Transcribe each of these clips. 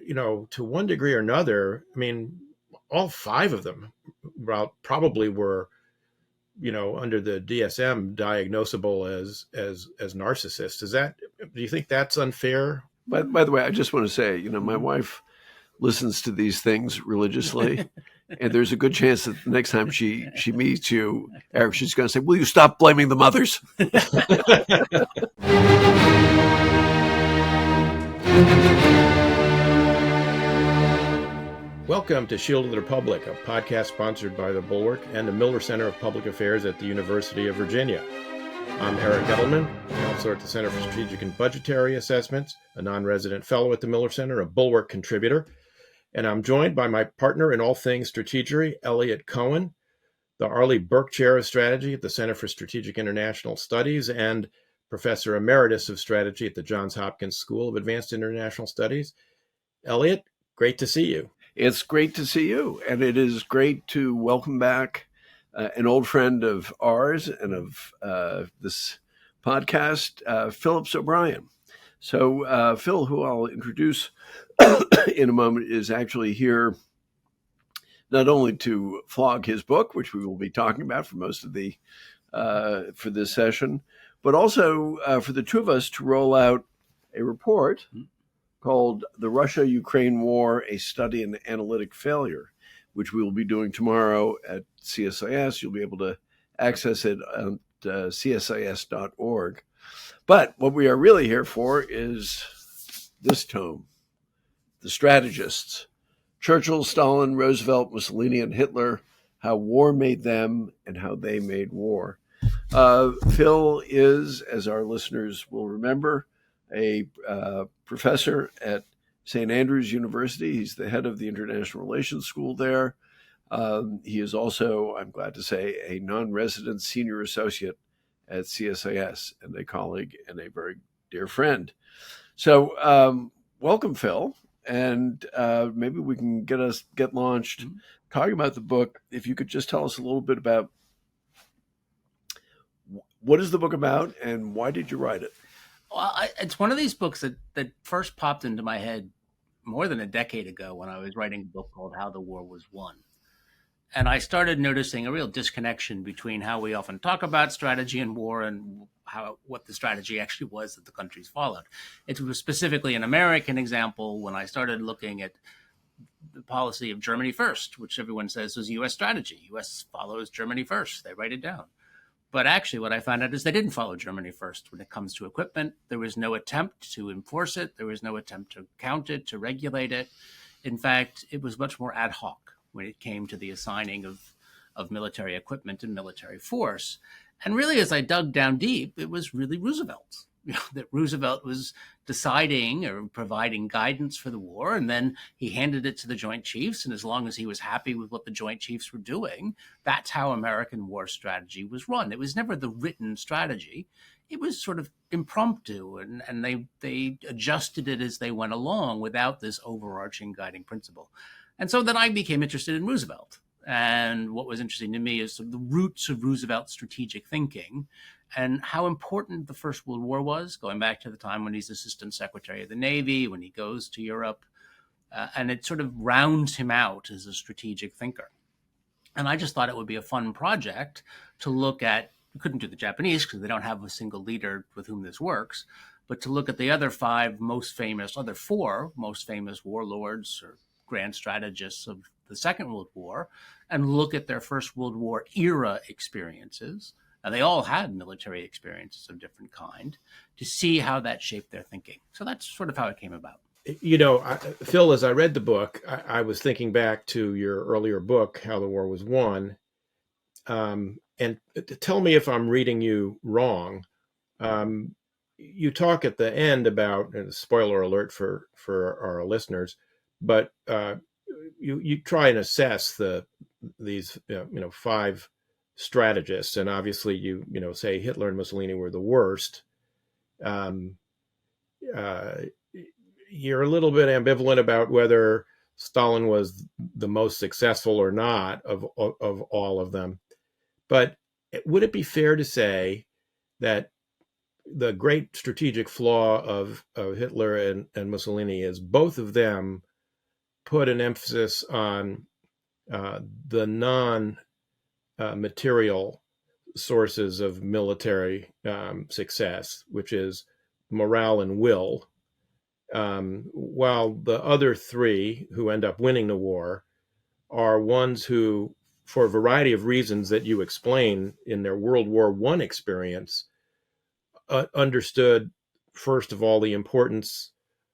to one degree or another, I mean, all five of them probably were, under the DSM diagnosable as narcissists. Do you think that's unfair? By the way, I just want to say, my wife listens to these things religiously, and there's a good chance that the next time she meets you, Eric, she's going to say, "Will you stop blaming the mothers?" Welcome to Shield of the Republic, a podcast sponsored by the Bulwark and the Miller Center of Public Affairs at the University of Virginia. I'm Eric Edelman, counselor at the Center for Strategic and Budgetary Assessments, a non-resident fellow at the Miller Center, a Bulwark contributor, and I'm joined by my partner in all things strategery, Eliot Cohen, the Arleigh Burke Chair of Strategy at the Center for Strategic International Studies and Professor Emeritus of Strategy at the Johns Hopkins School of Advanced International Studies. Eliot, great to see you. It's great to see you, and it is great to welcome back an old friend of ours and of this podcast, Phillips O'Brien. So Phil, who I'll introduce in a moment, is actually here not only to flog his book, which we will be talking about for most of the for this session, but also for the two of us to roll out a report called The Russia-Ukraine War, A Study in Analytic Failure, which we will be doing tomorrow at CSIS. You'll be able to access it at csis.org. But what we are really here for is this tome, The Strategists, Churchill, Stalin, Roosevelt, Mussolini, and Hitler, How War Made Them and How They Made War. Phil is, as our listeners will remember, a professor at St. Andrews University. He's the head of the International Relations School there. He is also, I'm glad to say, a non-resident senior associate at CSIS and a colleague and a very dear friend. So welcome, Phil. And maybe we can get launched talking about the book. If you could just tell us a little bit about what is the book about and why did you write it? Well, it's one of these books that first popped into my head more than a decade ago when I was writing a book called How the War Was Won. And I started noticing a real disconnection between how we often talk about strategy and war and what the strategy actually was that the countries followed. It was specifically an American example when I started looking at the policy of Germany first, which everyone says was U.S. strategy. U.S. follows Germany first. They write it down. But actually what I found out is they didn't follow Germany first when it comes to equipment. There was no attempt to enforce it. There was no attempt to count it, to regulate it. In fact, it was much more ad hoc when it came to the assigning of military equipment and military force. And really, as I dug down deep, it was really Roosevelt. That Roosevelt was deciding or providing guidance for the war, and then he handed it to the Joint Chiefs. And as long as he was happy with what the Joint Chiefs were doing, that's how American war strategy was run. It was never the written strategy. It was sort of impromptu, and they adjusted it as they went along without this overarching guiding principle. And so then I became interested in Roosevelt. And what was interesting to me is sort of the roots of Roosevelt's strategic thinking and how important the First World War was, going back to the time when he's Assistant Secretary of the Navy, when he goes to Europe, and it sort of rounds him out as a strategic thinker. And I just thought it would be a fun project to look at. We couldn't do the Japanese because they don't have a single leader with whom this works, but to look at the other four most famous warlords or grand strategists of the Second World War and look at their First World War era experiences. And they all had military experiences of different kind to see how that shaped their thinking. So that's sort of how it came about. Phil, as I read the book, I was thinking back to your earlier book, How the War Was Won. And tell me if I'm reading you wrong. You talk at the end about, and spoiler alert for our listeners, but you try and assess these five strategists, and obviously you say Hitler and Mussolini were the worst. You're a little bit ambivalent about whether Stalin was the most successful or not of all of them. But would it be fair to say that the great strategic flaw of Hitler and Mussolini is both of them put an emphasis on the non-material sources of military success, which is morale and will, while the other three who end up winning the war are ones who, for a variety of reasons that you explain in their World War I experience, understood, first of all, the importance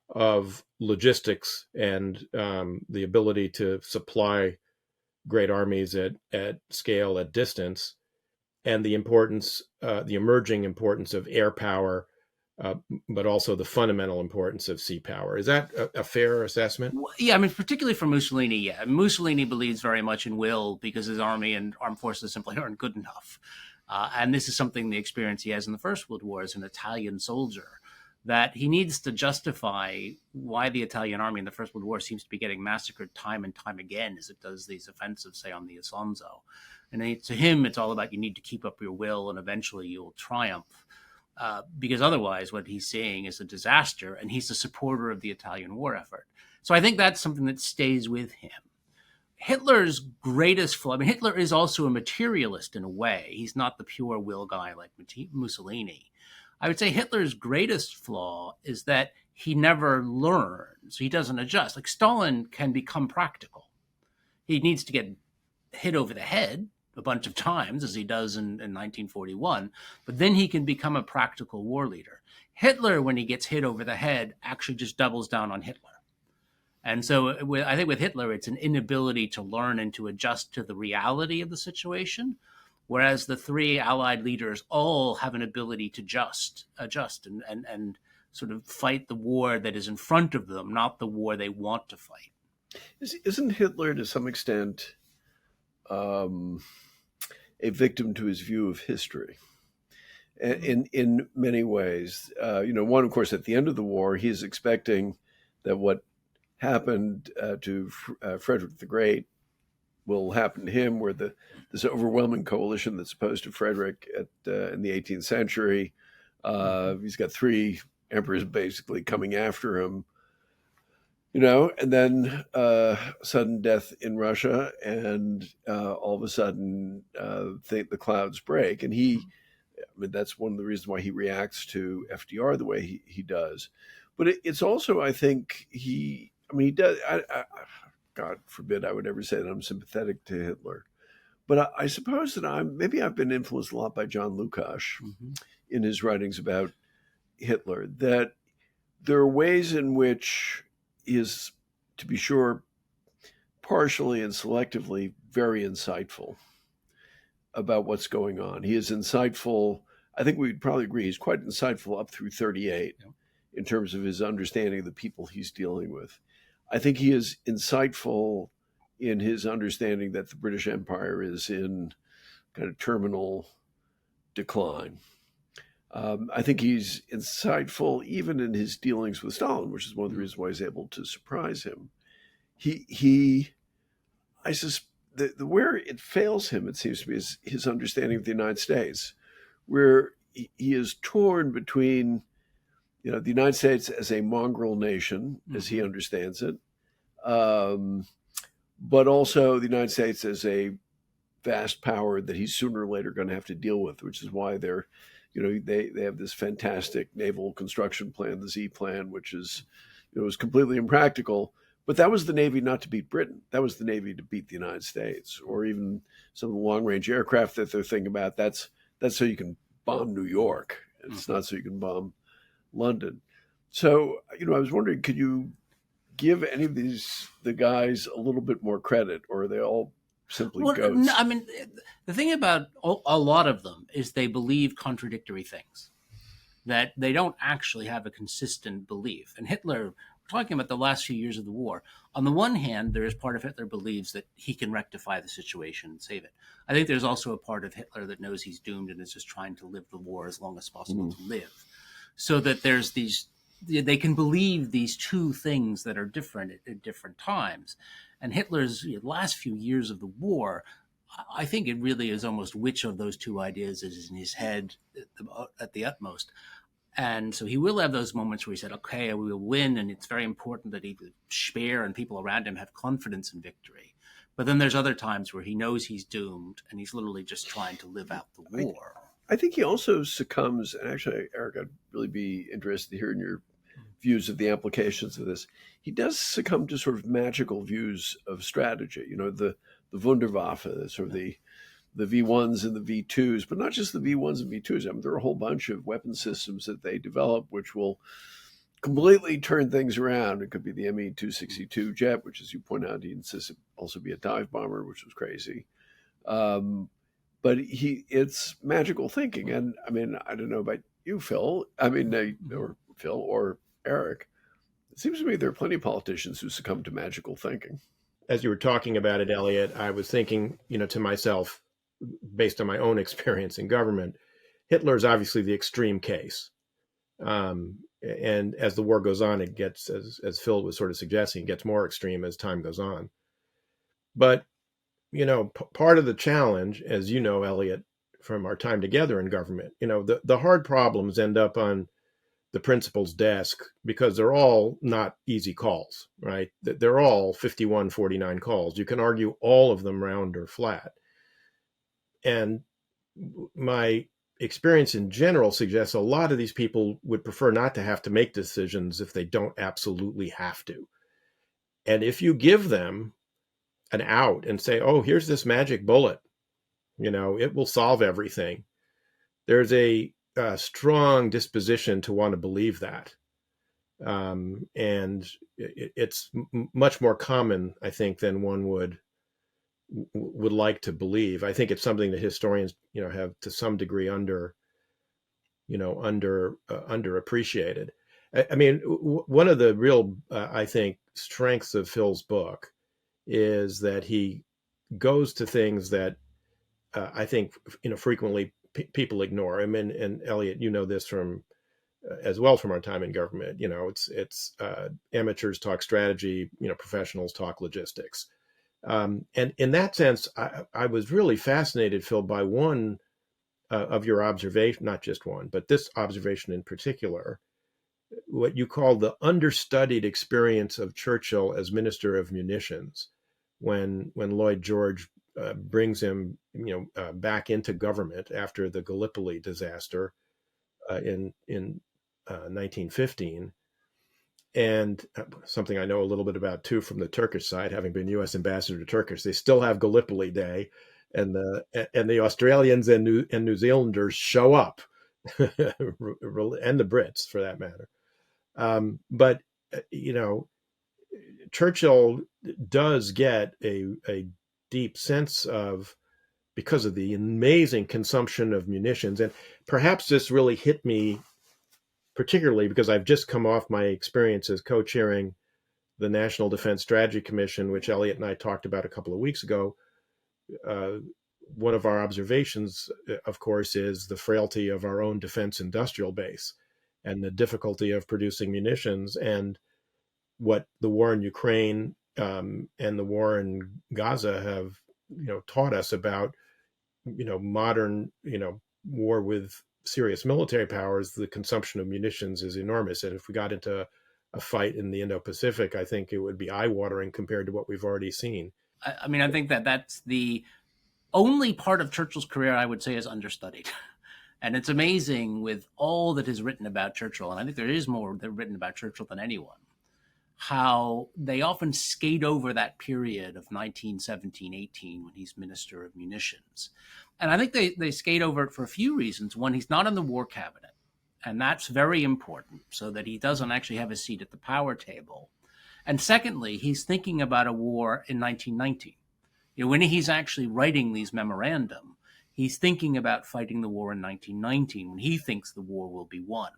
of logistics and the ability to supply great armies at scale, at distance, and the importance, the emerging importance of air power, but also the fundamental importance of sea power. Is that a fair assessment? Yeah, I mean, particularly for Mussolini, yeah. Mussolini believes very much in will because his army and armed forces simply aren't good enough. And this is something, the experience he has in the First World War as an Italian soldier, that he needs to justify why the Italian army in the First World War seems to be getting massacred time and time again as it does these offensives, say, on the Isonzo. And to him, it's all about you need to keep up your will and eventually you'll triumph. Because otherwise what he's seeing is a disaster, and he's a supporter of the Italian war effort. So I think that's something that stays with him. Hitler's greatest flaw, I mean, Hitler is also a materialist in a way. He's not the pure will guy like Mussolini. I would say Hitler's greatest flaw is that he never learns. He doesn't adjust. Like Stalin can become practical. He needs to get hit over the head a bunch of times, as he does in 1941, but then he can become a practical war leader. Hitler, when he gets hit over the head, actually just doubles down on Hitler. And so I think with Hitler, it's an inability to learn and to adjust to the reality of the situation, whereas the three Allied leaders all have an ability to adjust and sort of fight the war that is in front of them, not the war they want to fight. Isn't Hitler, to some extent, a victim to his view of history in many ways? One, of course, at the end of the war, he's expecting that what happened to Frederick the Great will happen to him, where this overwhelming coalition that's opposed to Frederick in the 18th century, he's got three emperors basically coming after him, and then sudden death in Russia, and all of a sudden the clouds break. And that's one of the reasons why he reacts to FDR the way he does. But it's also, I think, he does, God forbid I would ever say that I'm sympathetic to Hitler. But I suppose that I've been influenced a lot by John Lukács in his writings about Hitler, that there are ways in which he is, to be sure, partially and selectively very insightful about what's going on. He is insightful. I think we'd probably agree he's quite insightful up through 1938 in terms of his understanding of the people he's dealing with. I think he is insightful in his understanding that the British Empire is in kind of terminal decline. I think he's insightful even in his dealings with Stalin, which is one of the reasons why he's able to surprise him. Where it fails him, it seems to me, is his understanding of the United States, where he is torn between, the United States as a mongrel nation, as he understands it, but also the United States as a vast power that he's sooner or later going to have to deal with, which is why they have this fantastic naval construction plan, the Z plan, which is, was completely impractical. But that was the Navy not to beat Britain. That was the Navy to beat the United States, or even some of the long-range aircraft that they're thinking about. That's so you can bomb New York. It's not so you can bomb London. So, I was wondering, could you give any of the guys a little bit more credit, or are they all simply goats? No, I mean, the thing about a lot of them is they believe contradictory things, that they don't actually have a consistent belief. And Hitler, talking about the last few years of the war, on the one hand, there is part of Hitler believes that he can rectify the situation and save it. I think there's also a part of Hitler that knows he's doomed and is just trying to live the war as long as possible to live. So that there's they can believe these two things that are different at different times. And Hitler's last few years of the war, I think it really is almost which of those two ideas is in his head at the utmost. And so he will have those moments where he said, okay, we will win. And it's very important that he, Speer and people around him have confidence in victory. But then there's other times where he knows he's doomed and he's literally just trying to live out the war. I think he also succumbs, and actually, Eric, I'd really be interested to hear your views of the applications of this. He does succumb to sort of magical views of strategy, the Wunderwaffe, sort of the V1s and the V2s, but not just the V1s and V2s. I mean, there are a whole bunch of weapon systems that they develop which will completely turn things around. It could be the Me-262 jet, which, as you point out, he insisted also be a dive bomber, which was crazy. But it's magical thinking. And I mean, I don't know about you, Phil. I mean, or Phil or Eric. It seems to me there are plenty of politicians who succumb to magical thinking. As you were talking about it, Eliot, I was thinking, to myself, based on my own experience in government, Hitler is obviously the extreme case. And as the war goes on, it gets, as Phil was sort of suggesting, it gets more extreme as time goes on. But, part of the challenge, as you know, Eliot, from our time together in government, the hard problems end up on the principal's desk because they're all not easy calls, right? They're all 51-49 calls. You can argue all of them round or flat. And my experience in general suggests a lot of these people would prefer not to have to make decisions if they don't absolutely have to. And if you give them an out and say, oh, here's this magic bullet, it will solve everything, there's a strong disposition to want to believe that. And it's much more common, I think, than one would like to believe. I think it's something that historians, have to some degree underappreciated. I mean, one of the real, I think, strengths of Phil's book is that he goes to things that I think, frequently people ignore. I mean, and Eliot, this from as well from our time in government. It's amateurs talk strategy, professionals talk logistics. And in that sense, I was really fascinated, Phil, by one of your observation, not just one, but this observation in particular, what you call the understudied experience of Churchill as Minister of Munitions, when Lloyd George brings him, back into government after the Gallipoli disaster in 1915. And something I know a little bit about too from the Turkish side, having been U.S. ambassador to Turkish, they still have Gallipoli Day, and the Australians and New Zealanders show up, and the Brits for that matter. But Churchill does get a deep sense of, because of the amazing consumption of munitions, and perhaps this really hit me particularly because I've just come off my experience as co-chairing the National Defense Strategy Commission, which Eliot and I talked about a couple of weeks ago. One of our observations, of course, is the frailty of our own defense industrial base and the difficulty of producing munitions, and what the war in Ukraine and the war in Gaza have, taught us about, modern, war with serious military powers. The consumption of munitions is enormous. And if we got into a fight in the Indo-Pacific, I think it would be eye-watering compared to what we've already seen. I mean, I think that's the only part of Churchill's career I would say is understudied. And it's amazing with all that is written about Churchill, and I think there is more written about Churchill than anyone, how they often skate over that period of 1917-18 when he's Minister of Munitions. And I think they skate over it for a few reasons. One, he's not in the war cabinet, and that's very important so that he doesn't actually have a seat at the power table. And secondly, he's thinking about a war in 1919. When he's actually writing these memorandum, he's thinking about fighting the war in 1919 when he thinks the war will be won.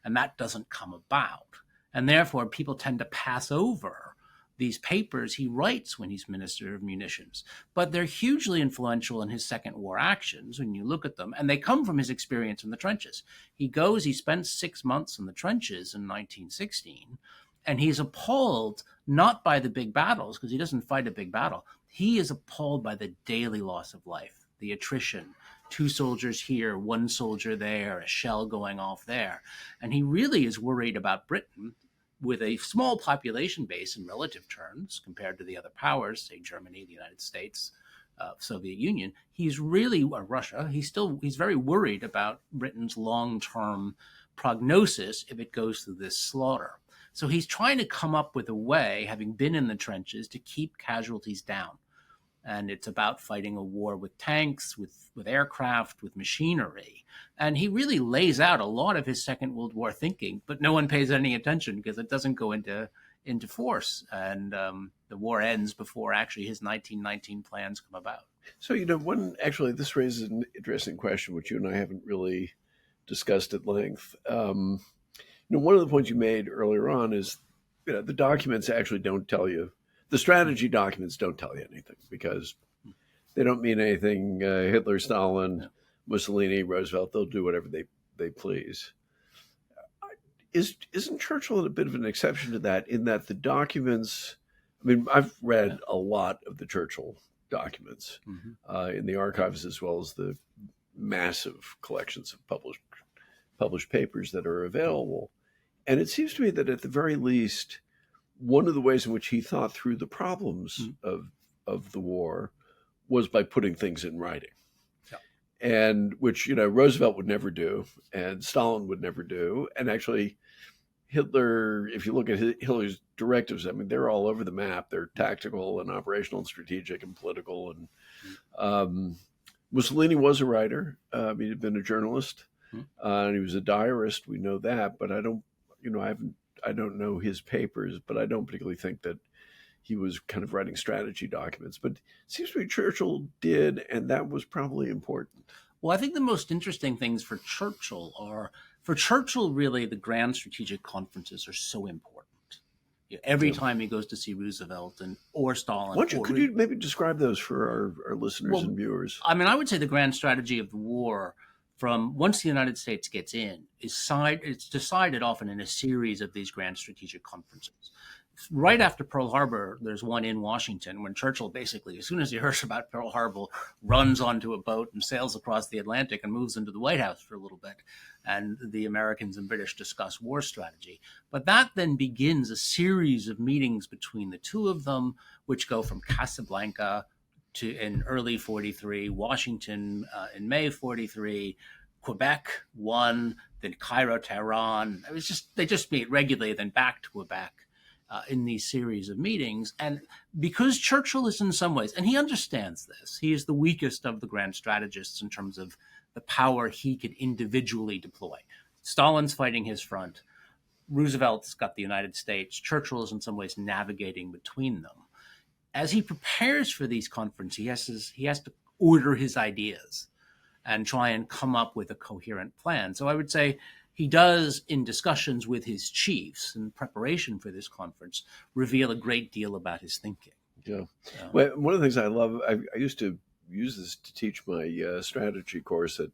And that doesn't come about. And therefore, people tend to pass over these papers he writes when he's Minister of Munitions. But they're hugely influential in his second war actions when you look at them. And they come from his experience in the trenches. He spends 6 months in the trenches in 1916, and he's appalled not by the big battles, because he doesn't fight a big battle. He is appalled by the daily loss of life, the attrition, 2 soldiers here, 1 soldier there, a shell going off there. And he really is worried about Britain with a small population base in relative terms compared to the other powers, say Germany, the United States, Soviet Union. He's really, Russia, he's very worried about Britain's long-term prognosis if it goes through this slaughter. So he's trying to come up with a way, having been in the trenches, to keep casualties down. And it's about fighting a war with tanks, with aircraft, with machinery. And he really lays out a lot of his Second World War thinking, but no one pays any attention because it doesn't go into force. And the war ends before actually his 1919 plans come about. So, this raises an interesting question, which you and I haven't really discussed at length. One of the points you made earlier on is, the documents actually don't tell you. The strategy documents don't tell you anything because they don't mean anything. Hitler, Stalin, Mussolini, Roosevelt, they'll do whatever they please. Isn't Churchill a bit of an exception to that in that the documents, I've read a lot of the Churchill documents in the archives as well as the massive collections of published papers that are available. And it seems to me that at the very least, one of the ways in which he thought through the problems of the war was by putting things in writing. Yeah. And which, Roosevelt would never do and Stalin would never do. And actually, Hitler, if you look at Hitler's directives, they're all over the map. They're tactical and operational and strategic and political. And Mussolini was a writer. He'd been a journalist and he was a diarist. We know that, but I don't know his papers, but I don't particularly think that he was kind of writing strategy documents. But it seems to me Churchill did, and that was probably important. Well, I think the most interesting things for Churchill really, the grand strategic conferences are so important. Every time he goes to see Roosevelt or Stalin. Could you maybe describe those for our listeners and viewers? I would say the grand strategy of the war, from once the United States gets in, it's decided often in a series of these grand strategic conferences. Right after Pearl Harbor, there's one in Washington when Churchill basically, as soon as he hears about Pearl Harbor, runs onto a boat and sails across the Atlantic and moves into the White House for a little bit. And the Americans and British discuss war strategy. But that then begins a series of meetings between the two of them, which go from Casablanca in early 43, Washington in May 43, Quebec 1, then Cairo, Tehran. They just meet regularly, then back to Quebec in these series of meetings. And because Churchill is in some ways, and he understands this, he is the weakest of the grand strategists in terms of the power he could individually deploy. Stalin's fighting his front. Roosevelt's got the United States. Churchill is in some ways navigating between them. As he prepares for these conferences, he has to order his ideas and try and come up with a coherent plan. So I would say he does, in discussions with his chiefs in preparation for this conference, reveal a great deal about his thinking. Yeah. Well, one of the things I love, I used to use this to teach my strategy course at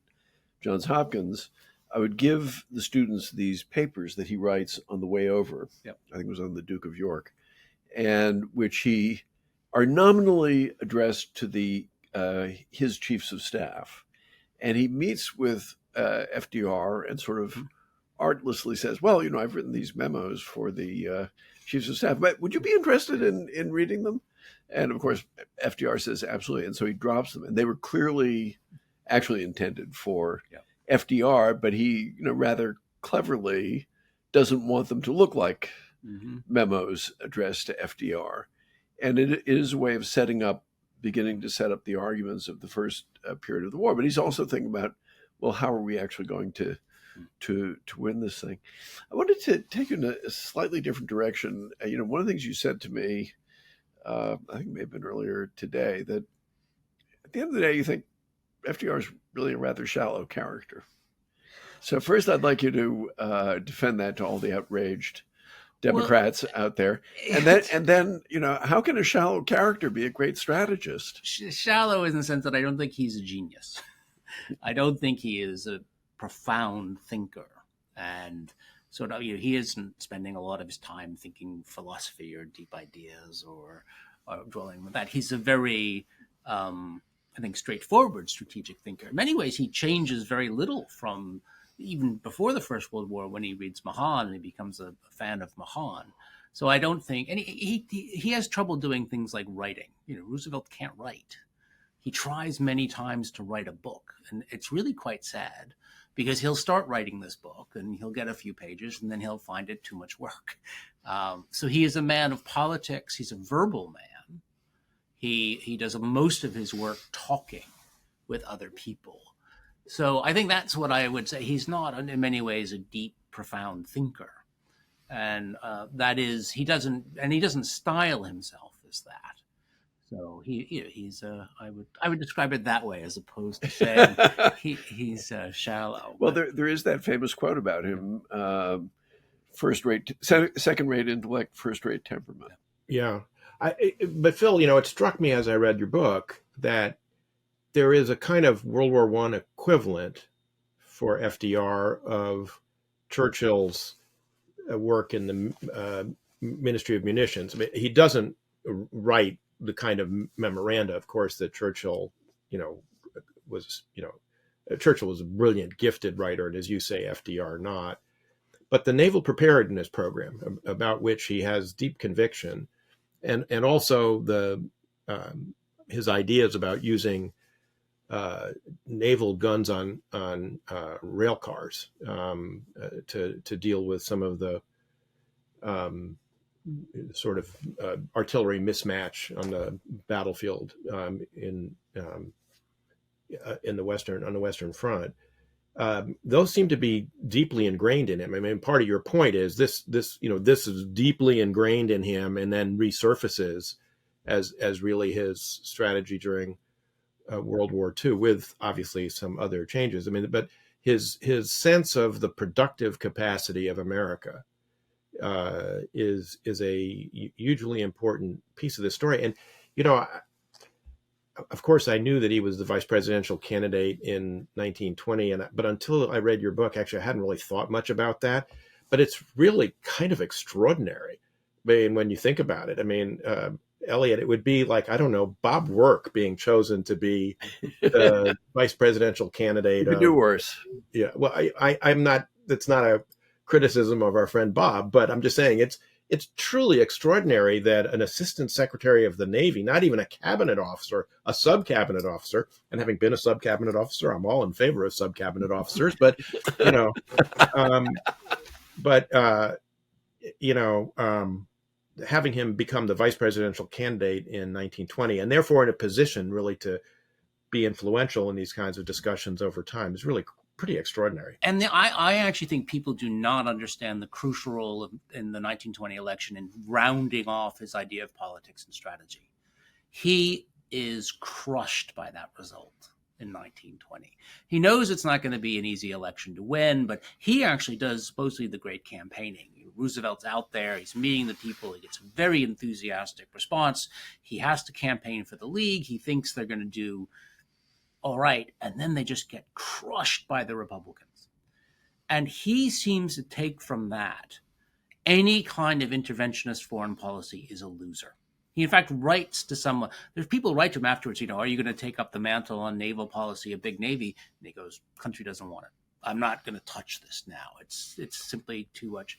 Johns Hopkins. I would give the students these papers that he writes on the way over. Yep. I think it was on the Duke of York, and which he are nominally addressed to his chiefs of staff. And he meets with FDR and sort of artlessly says, well, I've written these memos for the chiefs of staff, but would you be interested in reading them? And of course, FDR says absolutely. And so he drops them. And they were clearly actually intended for FDR, but he, rather cleverly doesn't want them to look like memos addressed to FDR. And it is a way of beginning to set up the arguments of the first period of the war. But he's also thinking about, well, how are we actually going to win this thing? I wanted to take you in a slightly different direction. One of the things you said to me, I think it may have been earlier today, that at the end of the day, you think FDR is really a rather shallow character. So first, I'd like you to defend that to all the outraged Democrats out there. And then, how can a shallow character be a great strategist? Shallow in the sense that I don't think he's a genius. I don't think he is a profound thinker. And sort of, he isn't spending a lot of his time thinking philosophy or deep ideas or dwelling with that. He's a very I think, straightforward strategic thinker. In many ways, he changes very little from even before the First World War, when he reads Mahan and he becomes a fan of Mahan. So I don't think, and he has trouble doing things like writing. Roosevelt can't write. He tries many times to write a book, and it's really quite sad, because he'll start writing this book and he'll get a few pages and then he'll find it too much work. So he is a man of politics. He's a verbal man. He does most of his work talking with other people. So I think that's what I would say. He's not, in many ways, a deep, profound thinker. And he doesn't style himself as that. So I would describe it that way, as opposed to saying he's shallow. Well, there is that famous quote about him: second-rate intellect, first-rate temperament. Yeah, but Phil, it struck me as I read your book that there is a kind of World War I equivalent for FDR of Churchill's work in the Ministry of Munitions. I mean, he doesn't write the kind of memoranda, of course, that Churchill, Churchill was a brilliant, gifted writer, and as you say, FDR not. But the Naval Preparedness program, about which he has deep conviction, and also his ideas about using naval guns on rail cars to deal with some of the sort of artillery mismatch on the battlefield in the Western Front. Those seem to be deeply ingrained in him. I mean, part of your point is this is deeply ingrained in him, and then resurfaces as really his strategy during World War II, with obviously some other changes. I mean, but his sense of the productive capacity of America is a hugely important piece of this story. And of course, I knew that he was the vice presidential candidate in 1920, but until I read your book, actually, I hadn't really thought much about that. But it's really kind of extraordinary. I mean, when you think about it, I mean, Eliot, it would be like, I don't know, Bob Work being chosen to be the vice presidential candidate. You could do worse. Yeah, well, I'm not. That's not a criticism of our friend Bob, but I'm just saying it's truly extraordinary that an assistant secretary of the Navy, not even a cabinet officer, a sub-cabinet officer, and having been a sub-cabinet officer, I'm all in favor of sub-cabinet officers, but having him become the vice presidential candidate in 1920, and therefore in a position really to be influential in these kinds of discussions over time, is really pretty extraordinary. And I actually think people do not understand the crucial role in the 1920 election in rounding off his idea of politics and strategy. He is crushed by that result in 1920. He knows it's not going to be an easy election to win, but he actually does supposedly the great campaigning. Roosevelt's out there, he's meeting the people, he gets a very enthusiastic response. He has to campaign for the League. He thinks they're going to do all right, and then they just get crushed by the Republicans. And he seems to take from that any kind of interventionist foreign policy is a loser. He, in fact, writes to someone. There's people who write to him afterwards, are you going to take up the mantle on naval policy, a big Navy? And he goes, country doesn't want it. I'm not going to touch this now. It's simply too much.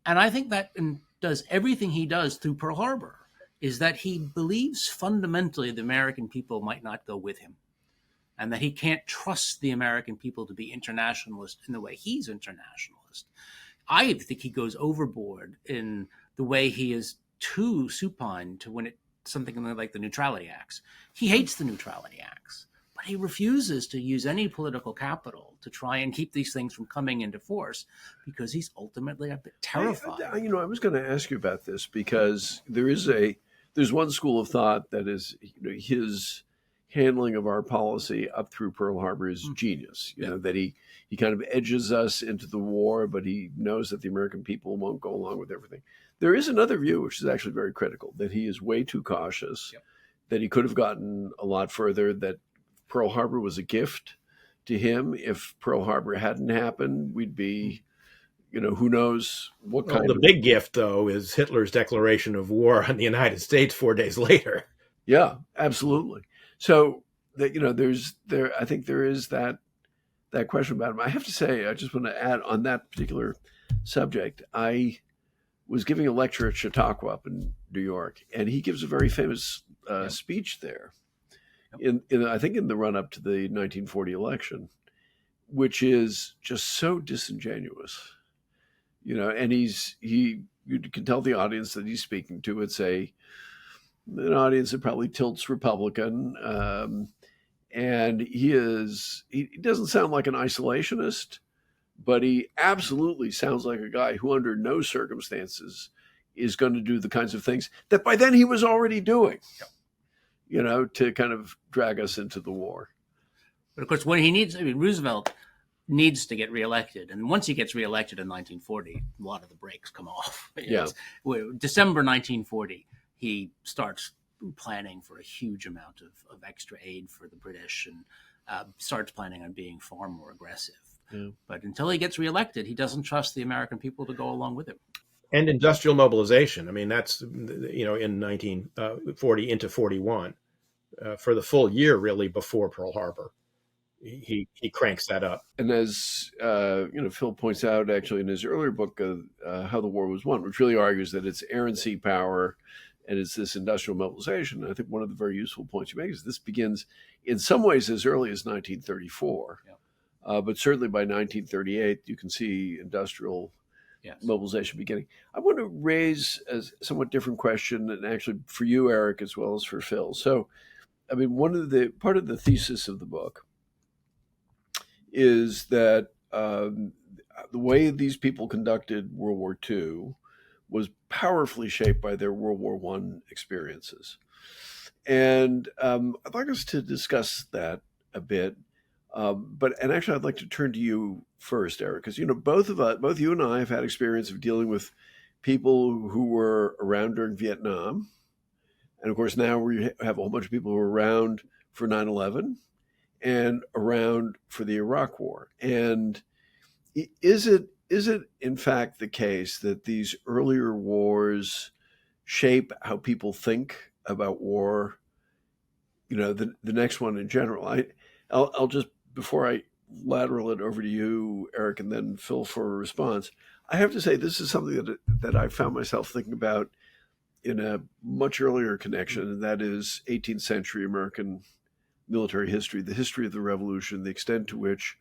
And I think that does everything he does through Pearl Harbor, is that he believes fundamentally the American people might not go with him, and that he can't trust the American people to be internationalist in the way he's internationalist. I think he goes overboard in the way he is too supine to when something like the Neutrality Acts. He hates the Neutrality Acts, but he refuses to use any political capital to try and keep these things from coming into force, because he's ultimately a bit terrified. I was going to ask you about this, because there's one school of thought that is his handling of our policy up through Pearl Harbor is genius. That he kind of edges us into the war, but he knows that the American people won't go along with everything. There is another view, which is actually very critical, that he is way too cautious, that he could have gotten a lot further, that Pearl Harbor was a gift to him. If Pearl Harbor hadn't happened, we'd be, who knows what kind of... The big gift, though, is Hitler's declaration of war on the United States 4 days later. Yeah, absolutely. So that, I think there is that question about him. I have to say, I just want to add on that particular subject. I was giving a lecture at Chautauqua up in New York, and he gives a very famous speech there, I think in the run up to the 1940 election, which is just so disingenuous, and you can tell the audience that he's speaking to. It's an audience that probably tilts Republican, and he doesn't sound like an isolationist, but he absolutely sounds like a guy who under no circumstances is going to do the kinds of things that by then he was already doing, to kind of drag us into the war. But of course, Roosevelt needs to get reelected. And once he gets reelected in 1940, a lot of the brakes come off. December 1940, he starts planning for a huge amount of extra aid for the British and starts planning on being far more aggressive. Yeah. But until he gets reelected, he doesn't trust the American people to go along with him. And industrial mobilization. I mean, that's, in 1940 into 41, for the full year, really, before Pearl Harbor, he cranks that up. And as, Phil points out, actually, in his earlier book, How the War Was Won, which really argues that it's air and sea power and it's this industrial mobilization. And I think one of the very useful points you make is this begins in some ways as early as 1934. Yeah. But certainly by 1938, you can see industrial mobilization beginning. I want to raise a somewhat different question, and actually for you, Eric, as well as for Phil. So, I mean, part of the thesis of the book is that the way these people conducted World War II was powerfully shaped by their World War I experiences. And I'd like us to discuss that a bit. And actually, I'd like to turn to you first, Eric, because both you and I have had experience of dealing with people who were around during Vietnam, and of course now we have a whole bunch of people who were around for 9/11 and around for the Iraq War. And is it in fact the case that these earlier wars shape how people think about war? The next one in general. I'll just, before I lateral it over to you, Eric, and then Phil for a response, I have to say this is something that I found myself thinking about in a much earlier connection, and that is 18th century American military history, the history of the Revolution, the extent to which,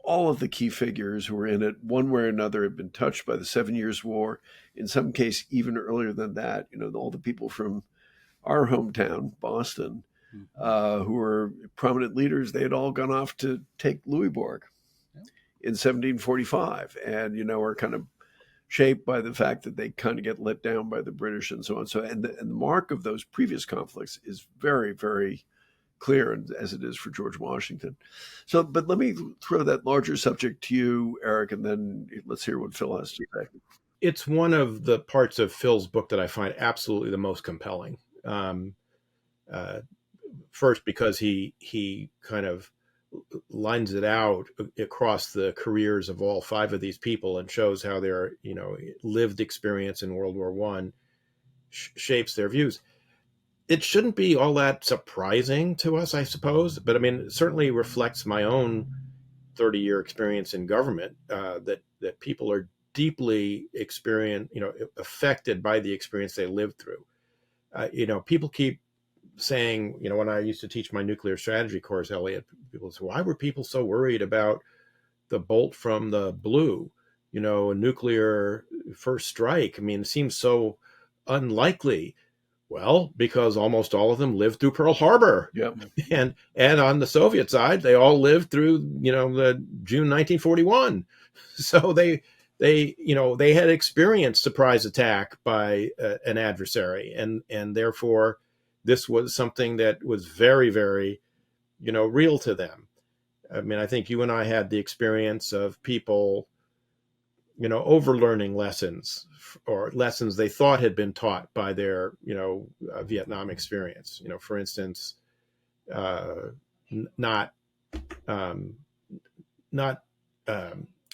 all of the key figures who were in it, one way or another, have been touched by the 7 Years' War. In some case, even earlier than that, all the people from our hometown, Boston, who were prominent leaders, they had all gone off to take Louisbourg in 1745, and are kind of shaped by the fact that they kind of get let down by the British and so on. So, and the mark of those previous conflicts is very, very clear, as it is for George Washington. So, but let me throw that larger subject to you, Eric, and then let's hear what Phil has to say. It's one of the parts of Phil's book that I find absolutely the most compelling. First, because he kind of lines it out across the careers of all five of these people and shows how their lived experience in World War I shapes their views. It shouldn't be all that surprising to us, I suppose, but I mean, it certainly reflects my own 30-year experience in government, that people are deeply affected by the experience they lived through. People keep saying, when I used to teach my nuclear strategy course, Eliot, people say, why were people so worried about the bolt from the blue, a nuclear first strike? I mean, it seems so unlikely. Well, because almost all of them lived through Pearl Harbor. Yep. And on the Soviet side, they all lived through, the June 1941. So they had experienced surprise attack by an adversary. And therefore, this was something that was very, very, real to them. I mean, I think you and I had the experience of people, overlearning lessons or lessons they thought had been taught by their, Vietnam experience. For instance, not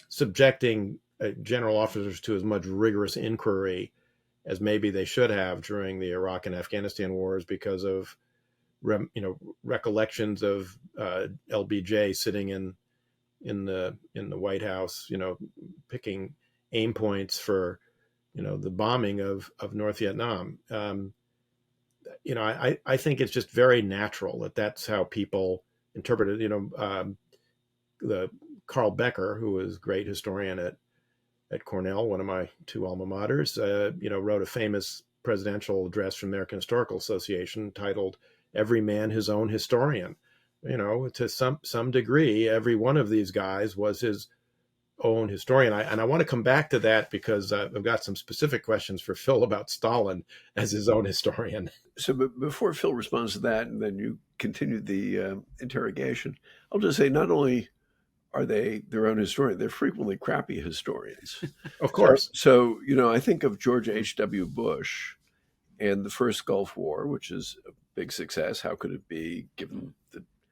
subjecting general officers to as much rigorous inquiry as maybe they should have during the Iraq and Afghanistan wars because of recollections of LBJ sitting in the White House, picking aim points for the bombing of North Vietnam. I think it's just very natural that that's how people interpret it. The Carl Becker, who was a great historian at Cornell, one of my two alma maters, wrote a famous presidential address from the American Historical Association titled "Every Man His Own Historian." To some degree, every one of these guys was his own historian. I want to come back to that because I've got some specific questions for Phil about Stalin as his own historian. So before Phil responds to that, and then you continue the interrogation, I'll just say not only are they their own historian, they're frequently crappy historians. Of course. So I think of George H.W. Bush and the first Gulf War, which is a big success. How could it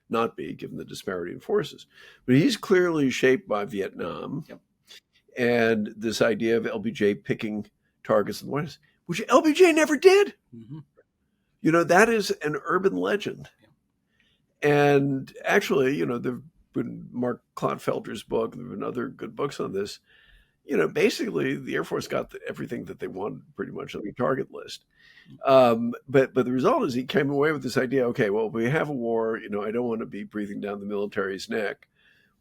not be given the disparity in forces? But he's clearly shaped by Vietnam. Yep. And this idea of LBJ picking targets in the West, which LBJ never did. Mm-hmm. That is an urban legend. Yep. And actually, there've been Mark Clotfelter's book, and there have been other good books on this. Basically the Air Force got everything that they wanted pretty much on the target list. But the result is he came away with this idea, okay, well, if we have a war, I don't want to be breathing down the military's neck.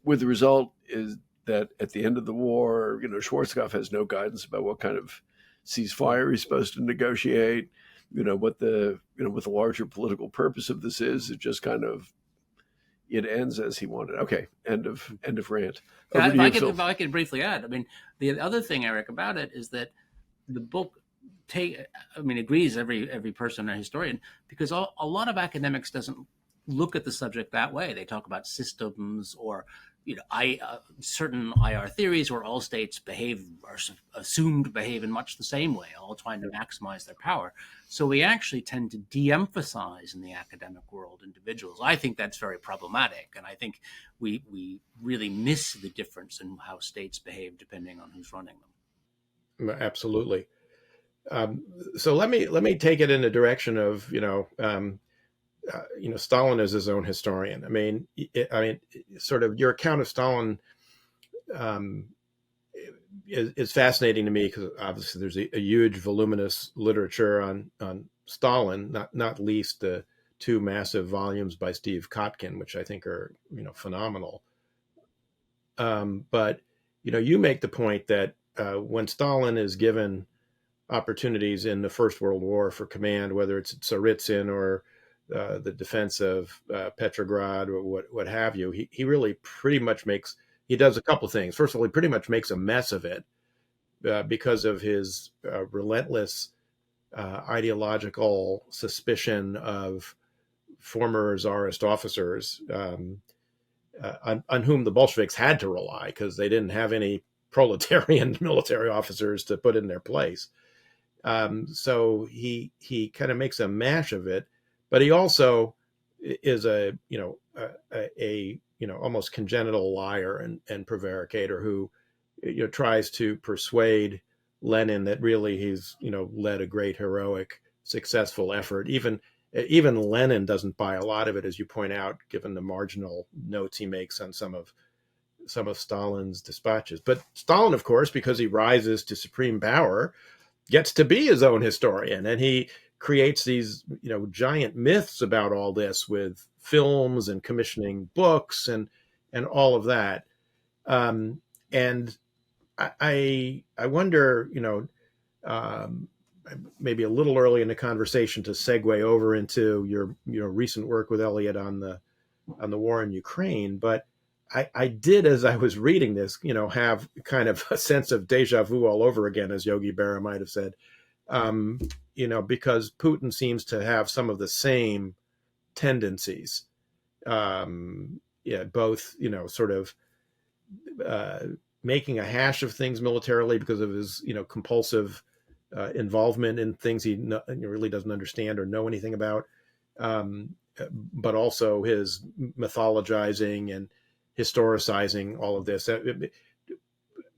With the result is that at the end of the war, Schwarzkopf has no guidance about what kind of ceasefire he's supposed to negotiate, what the larger political purpose of this is. It just kind of, it ends as he wanted. Okay, end of rant. If I could briefly add, the other thing, Eric, about it is that the book agrees every person, a historian, because a lot of academics doesn't look at the subject that way. They talk about systems or certain IR theories where all states are assumed to behave in much the same way, all trying to maximize their power. So we actually tend to de-emphasize in the academic world individuals. I think that's very problematic, and I think we really miss the difference in how states behave depending on who's running them. Absolutely. So let me take it in the direction of Stalin is his own historian. Sort of your account of Stalin is fascinating to me because obviously there's a huge voluminous literature on Stalin, not least the two massive volumes by Steve Kotkin, which I think are phenomenal. But you make the point that when Stalin is given opportunities in the First World War for command, whether it's at Tsaritsyn or the defense of Petrograd or what have you, he really pretty much does a couple things. First of all, he pretty much makes a mess of it because of his relentless ideological suspicion of former Tsarist officers on whom the Bolsheviks had to rely because they didn't have any proletarian military officers to put in their place. So he kind of makes a mash of it, but he also is a almost congenital liar and prevaricator who tries to persuade Lenin that really he's led a great, heroic, successful effort. Even Lenin doesn't buy a lot of it, as you point out, given the marginal notes he makes on some of Stalin's dispatches. But Stalin, of course, because he rises to supreme power, gets to be his own historian, and he creates these giant myths about all this with films and commissioning books and all of that. And I wonder, maybe a little early in the conversation to segue over into your recent work with Eliot on the war in Ukraine, but I did, as I was reading this, have kind of a sense of deja vu all over again, as Yogi Berra might have said, because Putin seems to have some of the same tendencies. Both, sort of making a hash of things militarily because of his, compulsive involvement in things he really doesn't understand or know anything about, but also his mythologizing and historicizing all of this.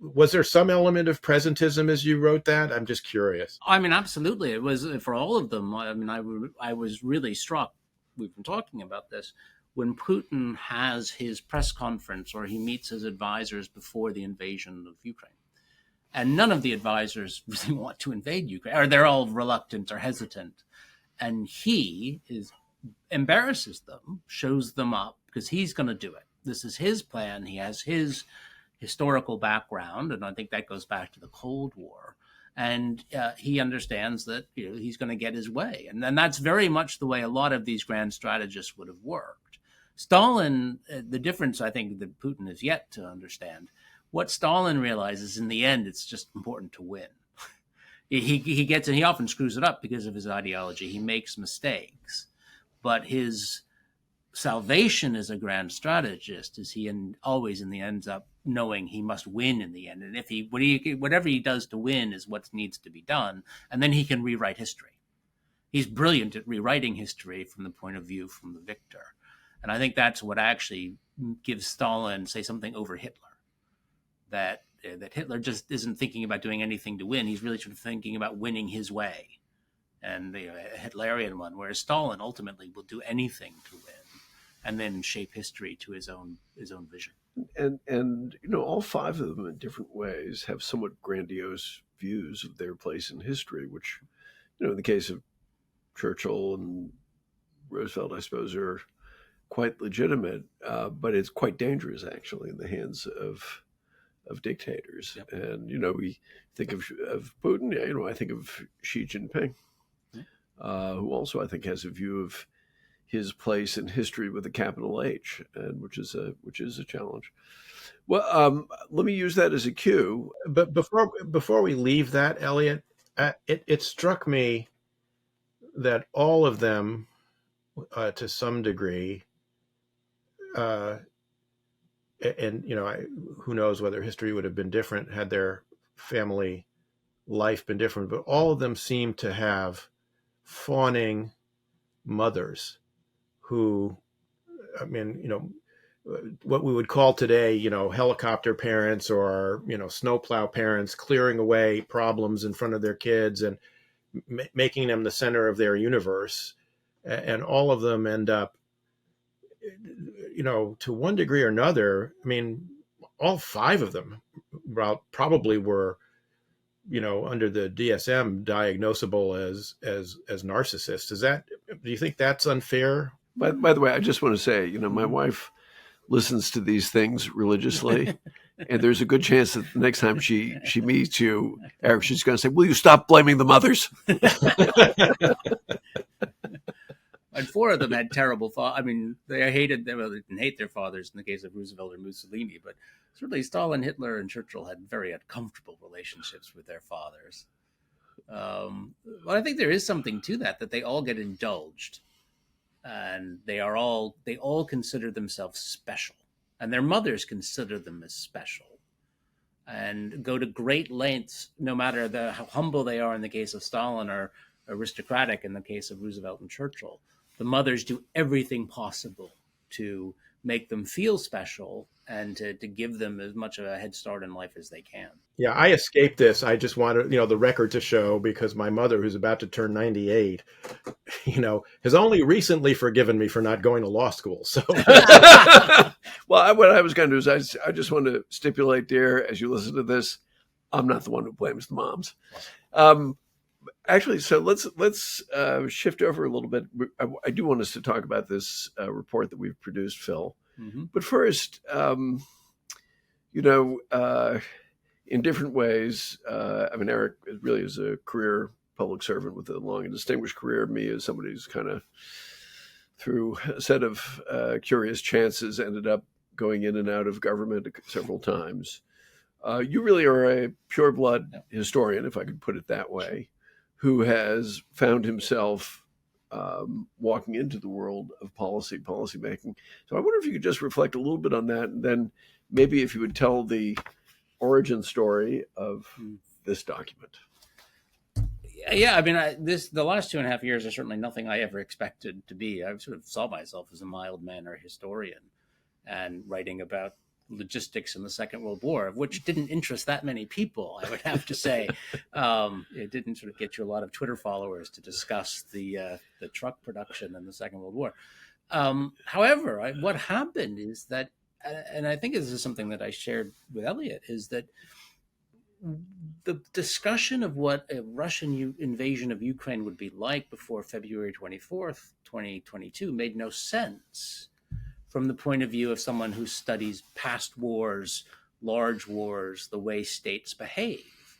Was there some element of presentism as you wrote that? I'm just curious. Absolutely. It was for all of them. I was really struck we've been talking about this, when Putin has his press conference or he meets his advisors before the invasion of Ukraine. And none of the advisors really want to invade Ukraine, or they're all reluctant or hesitant. And he embarrasses them, shows them up, because he's going to do it. This is his plan. He has his historical background, and I think that goes back to the Cold War. And he understands that he's going to get his way. And then that's very much the way a lot of these grand strategists would have worked. Stalin, the difference I think that Putin is yet to understand, what Stalin realizes in the end, it's just important to win. He gets, and he often screws it up because of his ideology. He makes mistakes, but his salvation as a grand strategist is he always in the ends up knowing he must win in the end. And if whatever he does to win is what needs to be done, and then he can rewrite history. He's brilliant at rewriting history from the point of view from the victor. And I think that's what actually gives Stalin, say, something over Hitler. That Hitler just isn't thinking about doing anything to win. He's really sort of thinking about winning his way, and a Hitlerian one, whereas Stalin ultimately will do anything to win and then shape history to his own vision. And all five of them in different ways have somewhat grandiose views of their place in history, which, in the case of Churchill and Roosevelt, I suppose, are quite legitimate, but it's quite dangerous, actually, in the hands of dictators. Yep. And, we think of Putin, I think of Xi Jinping, who also, I think, has a view of his place in history with a capital H, and which is a challenge. Well, let me use that as a cue. But before we leave that, Eliot, it struck me that all of them, to some degree, and who knows whether history would have been different had their family life been different, but all of them seem to have fawning mothers who, what we would call today, helicopter parents or, snowplow parents, clearing away problems in front of their kids and making them the center of their universe. And all of them end up, to one degree or another. All five of them probably were, under the DSM diagnosable as narcissists. Do you think that's unfair? By the way, I just want to say, my wife listens to these things religiously, and there's a good chance that the next time she meets you, Eric, she's going to say, "Will you stop blaming the mothers?" And four of them had terrible fathers. They hated them. Well, they didn't hate their fathers in the case of Roosevelt or Mussolini, but certainly Stalin, Hitler, and Churchill had very uncomfortable relationships with their fathers. But I think there is something to that they all get indulged, and they all consider themselves special, and their mothers consider them as special, and go to great lengths, no matter how humble they are in the case of Stalin or aristocratic in the case of Roosevelt and Churchill. The mothers do everything possible to make them feel special and to give them as much of a head start in life as they can. Yeah, I escaped this. I just wanted, the record to show, because my mother, who's about to turn 98, has only recently forgiven me for not going to law school. So, well, what I was going to do is I just want to stipulate there, as you listen to this, I'm not the one who blames the moms. Actually, so let's shift over a little bit. I do want us to talk about this report that we've produced, Phil. Mm-hmm. But first, in different ways, Eric really is a career public servant with a long and distinguished career. Me as somebody who's kind of, through a set of curious chances, ended up going in and out of government several times. You really are a pure-blood historian, if I could put it that way, who has found himself walking into the world of policymaking. So I wonder if you could just reflect a little bit on that, and then maybe if you would tell the origin story of this document. Yeah, the last 2.5 years are certainly nothing I ever expected to be. I sort of saw myself as a mild-mannered historian and writing about logistics in the Second World War, which didn't interest that many people, I would have to say. It didn't sort of get you a lot of Twitter followers to discuss the truck production in the Second World War. However, what happened is that, and I think this is something that I shared with Eliot, is that the discussion of what a Russian invasion of Ukraine would be like before February 24th, 2022 made no sense from the point of view of someone who studies past wars, large wars, the way states behave.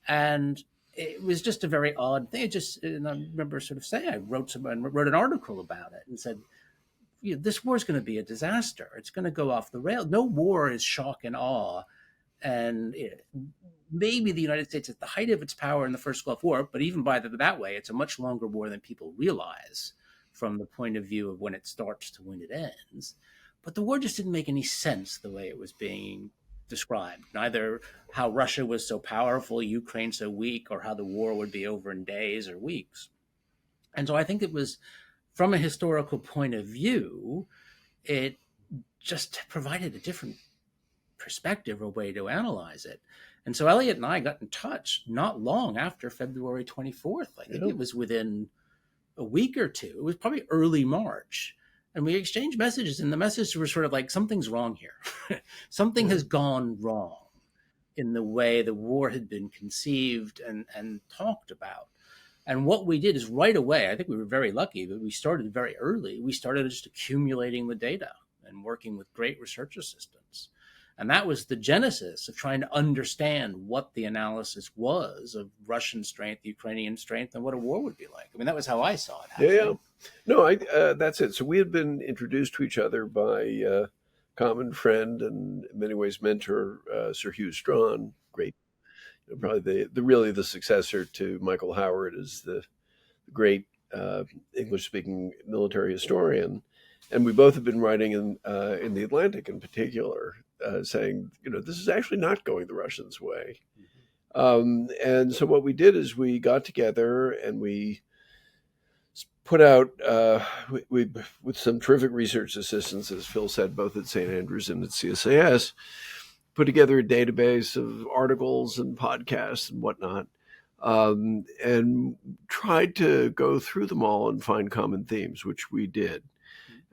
And it was just a very odd thing. And I remember sort of saying, I wrote an article about it and said, this war is going to be a disaster. It's going to go off the rail. No war is shock and awe. And maybe the United States at the height of its power in the First Gulf War, but even by that way, it's a much longer war than people realize from the point of view of when it starts to when it ends. But the war just didn't make any sense the way it was being described. Neither how Russia was so powerful, Ukraine so weak, or how the war would be over in days or weeks. And so I think it was, from a historical point of view, it just provided a different perspective or way to analyze it. And so Eliot and I got in touch not long after February 24th. I think it was within a week or two. It was probably early March. And we exchanged messages, and the messages were sort of like, something's wrong here. Something has gone wrong in the way the war had been conceived and talked about. And what we did is right away, I think we were very lucky, but we started very early. We started just accumulating the data and working with great research assistants. And that was the genesis of trying to understand what the analysis was of Russian strength, Ukrainian strength, and what a war would be like. I mean, that was how I saw it happening. Yeah. No, that's it. So we had been introduced to each other by a common friend and in many ways mentor, Sir Hugh Strawn, great, probably really the successor to Michael Howard as the great English-speaking military historian. And we both have been writing in the Atlantic in particular, saying, this is actually not going the Russians' way. And so what we did is we got together and we put out, with some terrific research assistants, as Phil said, both at St. Andrews and at CSIS, put together a database of articles and podcasts and whatnot, and tried to go through them all and find common themes, which we did.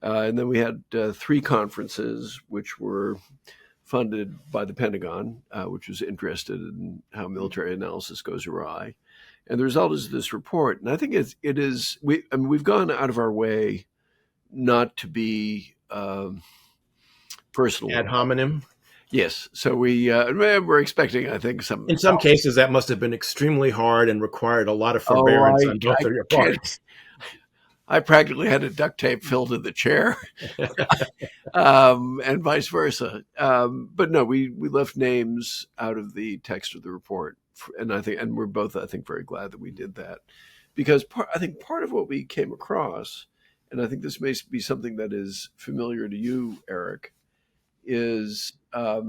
And then we had 3 conferences, which were funded by the Pentagon, which was interested in how military analysis goes awry. And the result is this report. And I think we've gone out of our way not to be personal. Ad hominem. Yes. So we're expecting, I think, some. In some cases, that must have been extremely hard and required a lot of forbearance on both of your parts. I practically had a duct tape filled in the chair, and vice versa. But no, we left names out of the text of the report, and we're both, I think, very glad that we did that, because I think part of what we came across, and I think this may be something that is familiar to you, Eric, is a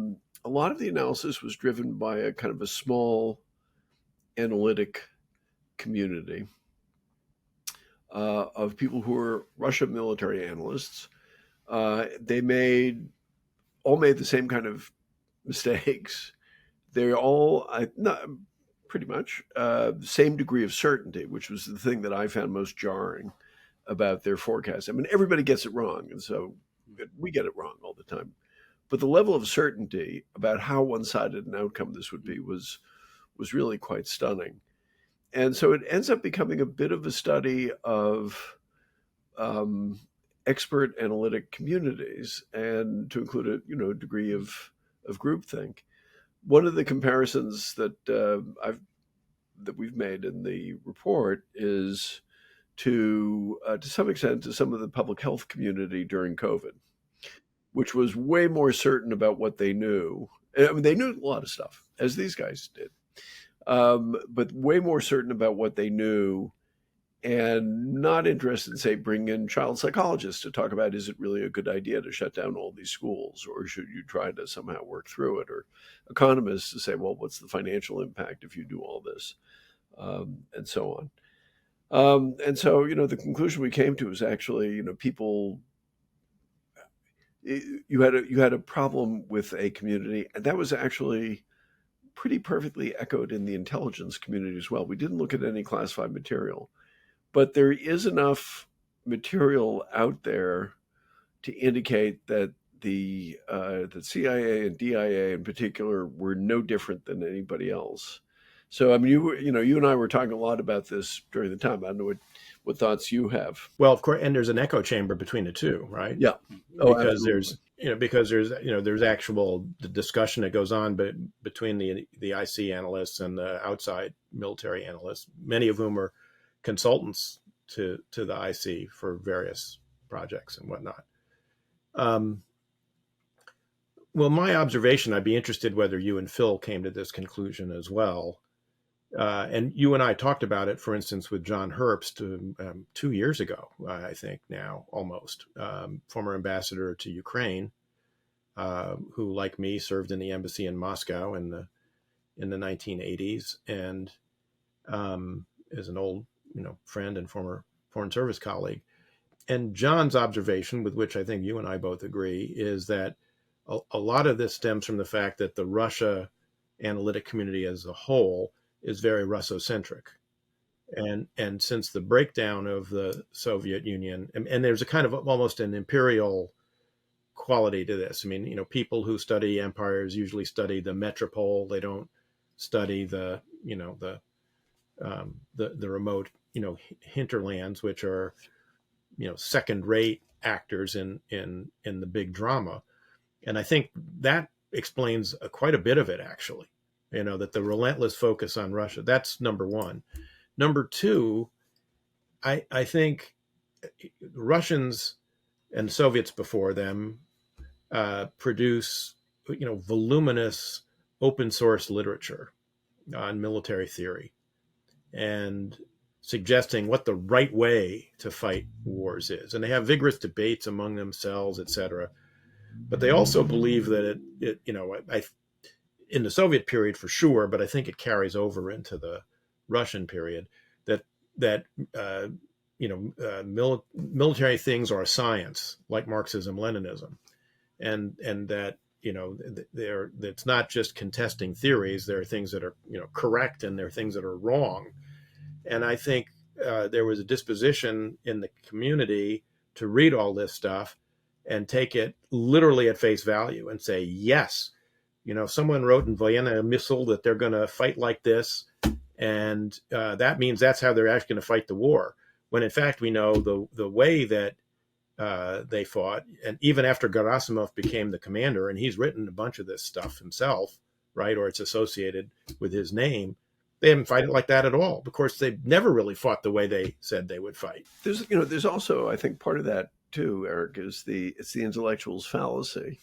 lot of the analysis was driven by a kind of a small analytic community of people who were Russian military analysts. They all made the same kind of mistakes. They're all pretty much the same degree of certainty, which was the thing that I found most jarring about their forecast. I mean, everybody gets it wrong, and so we get it wrong all the time. But the level of certainty about how one-sided an outcome this would be was really quite stunning. And so it ends up becoming a bit of a study of expert analytic communities, and to include a degree of groupthink. One of the comparisons that we've made in the report is to some extent to some of the public health community during COVID, which was way more certain about what they knew. I mean, they knew a lot of stuff, as these guys did. But way more certain about what they knew, and not interested in, say, bringing in child psychologists to talk about, is it really a good idea to shut down all these schools, or should you try to somehow work through it? Or economists to say, well, what's the financial impact if you do all this, and so on. And so, the conclusion we came to is actually, people, you had a problem with a community, and that was actually pretty perfectly echoed in the intelligence community as well. We didn't look at any classified material, but there is enough material out there to indicate that the CIA and DIA in particular were no different than anybody else. So, I mean, you and I were talking a lot about this during the time. I don't know what thoughts you have. Well, of course, and there's an echo chamber between the two, right? Yeah. Because there's actual discussion that goes on between the IC analysts and the outside military analysts, many of whom are consultants to the IC for various projects and whatnot. Well, my observation, I'd be interested whether you and Phil came to this conclusion as well. And you and I talked about it, for instance, with John Herbst 2 years ago, I think now, almost, former ambassador to Ukraine, who, like me, served in the embassy in Moscow in the 1980s, and is an old friend and former Foreign Service colleague. And John's observation, with which I think you and I both agree, is that a lot of this stems from the fact that the Russia analytic community as a whole is very Russocentric. And since the breakdown of the Soviet Union, and there's a kind of almost an imperial quality to this. I mean, people who study empires usually study the metropole. They don't study the remote, hinterlands, which are, second-rate actors in the big drama. And I think that explains quite a bit of it, actually. That the relentless focus on Russia, that's number one. Number two, I think Russians and Soviets before them produce, voluminous open source literature on military theory and suggesting what the right way to fight wars is. And they have vigorous debates among themselves, et cetera. But they also believe that in the Soviet period for sure, but I think it carries over into the Russian period, that military things are a science, like Marxism, Leninism, and that it's not just contesting theories. There are things that are correct, and there are things that are wrong. And I think there was a disposition in the community to read all this stuff and take it literally at face value and say, yes, someone wrote in Vienna a missile that they're going to fight like this, and that means that's how they're actually going to fight the war. When in fact we know the way that they fought, and even after Gerasimov became the commander, and he's written a bunch of this stuff himself, right, or it's associated with his name, they haven't fought it like that at all. Of course, they've never really fought the way they said they would fight. There's also, I think, part of that too, Eric, is it's the intellectual's fallacy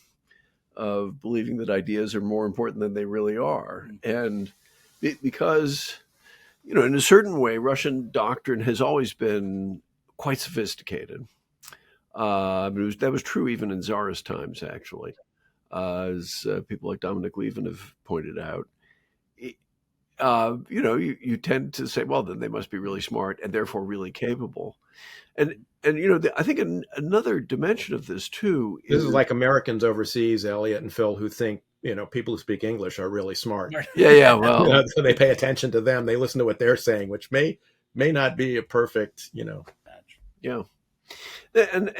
of believing that ideas are more important than they really are. And because, in a certain way, Russian doctrine has always been quite sophisticated. That was true even in Tsarist times, actually, as people like Dominic Levin have pointed out. You tend to say, well, then they must be really smart and therefore really capable. And I think another dimension of this too is like Americans overseas, Eliot and Phil, who think people who speak English are really smart. Yeah. Well, so they pay attention to them. They listen to what they're saying, which may not be a perfect match. Yeah, and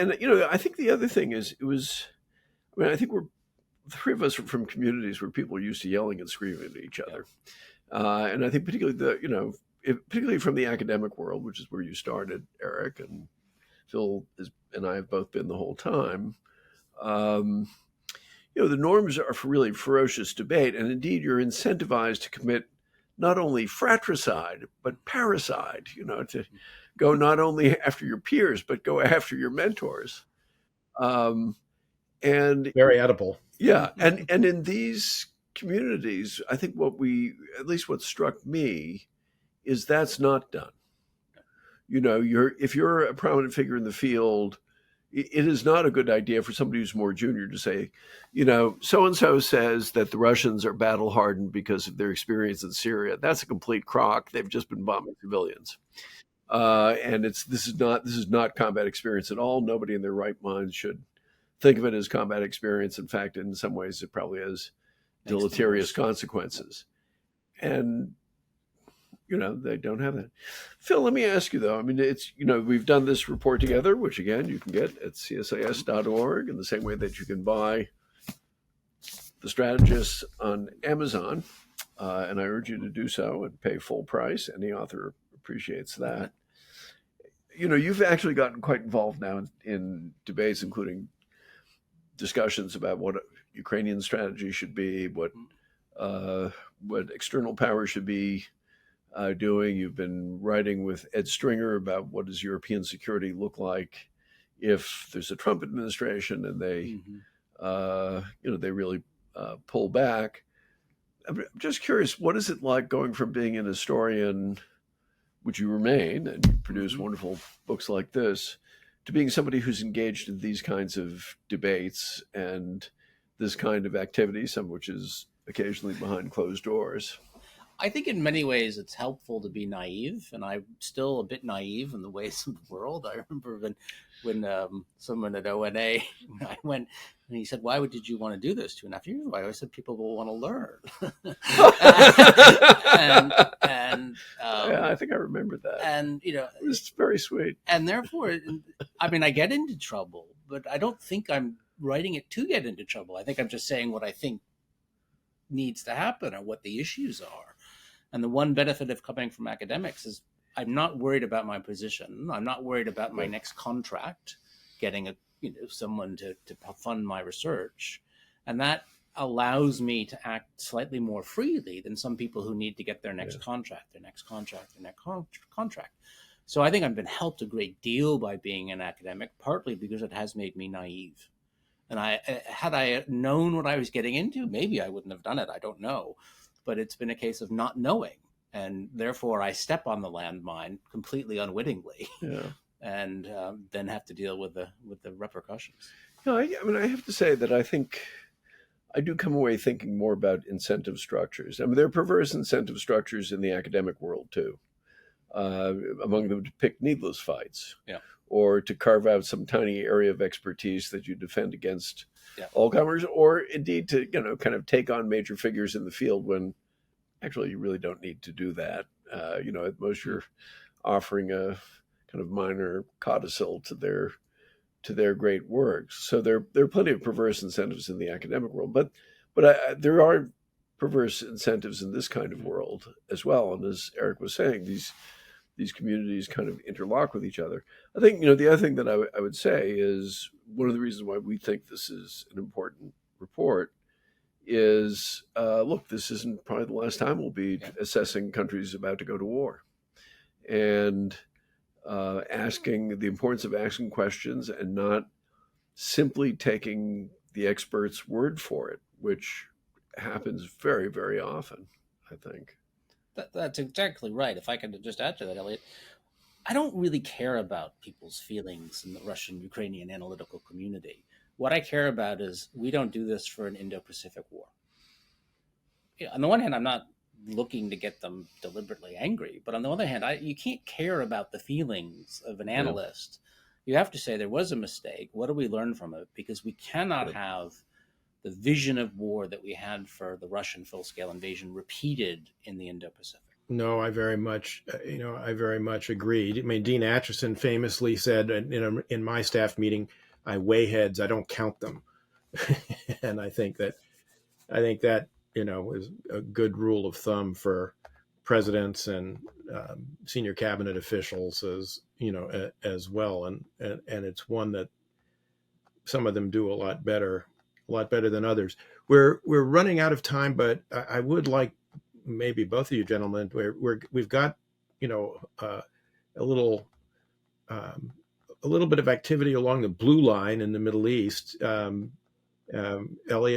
I think the other thing is I think the three of us are from communities where people are used to yelling and screaming at each other, and I think particularly particularly from the academic world, which is where you started, Eric, and Phil and I have both been the whole time. The norms are for really ferocious debate, and indeed you're incentivized to commit not only fratricide, but parricide, to go not only after your peers, but go after your mentors. And very edible. Yeah. And in these communities, I think what struck me is that's not done. If you're a prominent figure in the field, it is not a good idea for somebody who's more junior to say, so-and-so says that the Russians are battle hardened because of their experience in Syria. That's a complete crock. They've just been bombing civilians. And this is not combat experience at all. Nobody in their right mind should think of it as combat experience. In fact, in some ways, it probably has deleterious consequences. And, they don't have that. Phil, let me ask you, though. I mean, it's, we've done this report together, which, again, you can get at csis.org in the same way that you can buy The Strategists on Amazon. And I urge you to do so and pay full price. Any author appreciates that. You've actually gotten quite involved now in debates, including discussions about what Ukrainian strategy should be, what external power should be doing. You've been writing with Ed Stringer about what does European security look like if there's a Trump administration and they, they really pull back. I'm just curious, what is it like going from being an historian, which you remain, and you produce wonderful books like this, to being somebody who's engaged in these kinds of debates and this kind of activity, some of which is occasionally behind closed doors? I think in many ways it's helpful to be naive, and I'm still a bit naive in the ways of the world. I remember when someone at ONA, I went, and he said, "Why did you want to do this 2.5 years ago?" I said, "People will want to learn." Yeah, I think I remembered that. And it was very sweet. And therefore, I mean, I get into trouble, but I don't think I'm writing it to get into trouble. I think I'm just saying what I think needs to happen or what the issues are. And the one benefit of coming from academics is I'm not worried about my position. I'm not worried about my next contract, getting someone to fund my research. And that allows me to act slightly more freely than some people who need to get their next contract, their next contract. So I think I've been helped a great deal by being an academic, partly because it has made me naive. And had I known what I was getting into, maybe I wouldn't have done it. I don't know. But it's been a case of not knowing. And therefore, I step on the landmine completely unwittingly, and then have to deal with the repercussions. I mean, I have to say that I think I do come away thinking more about incentive structures. I mean, there are perverse incentive structures in the academic world, too. Among them, to pick needless fights. Or to carve out some tiny area of expertise that you defend against all comers, or indeed to, kind of take on major figures in the field when actually you really don't need to do that. At most you're offering a kind of minor codicil to their great works. So there are plenty of perverse incentives in the academic world, but there are perverse incentives in this kind of world as well. And as Eric was saying, these communities kind of interlock with each other. I think, the other thing that I would say is one of the reasons why we think this is an important report is, look, this isn't probably the last time we'll be assessing countries about to go to war. And asking the importance of asking questions and not simply taking the expert's word for it, which happens very, very often, I think. That's exactly right. If I could just add to that, Eliot, I don't really care about people's feelings in the Russian-Ukrainian analytical community. What I care about is we don't do this for an Indo-Pacific war. On the one hand, I'm not looking to get them deliberately angry, but on the other hand, you can't care about the feelings of an analyst. You have to say there was a mistake. What do we learn from it? Because we cannot have the vision of war that we had for the Russian full-scale invasion repeated in the Indo-Pacific. No, I very much agreed. I mean, Dean Acheson famously said in my staff meeting, "I weigh heads, I don't count them," and I think that is a good rule of thumb for presidents and senior cabinet officials as well, and it's one that some of them do a lot better than others. We're running out of time, but I would like maybe both of you gentlemen, we've got a little bit of activity along the blue line in the Middle East. Eliot,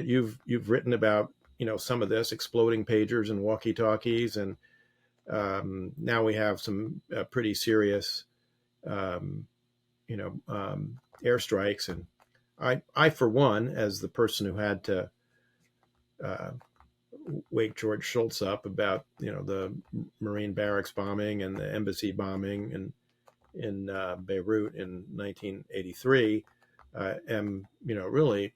you've written about some of this, exploding pagers and walkie-talkies, and now we have some pretty serious airstrikes. And I for one, as the person who had to wake George Shultz up about the Marine barracks bombing and the embassy bombing in Beirut in 1983, am, really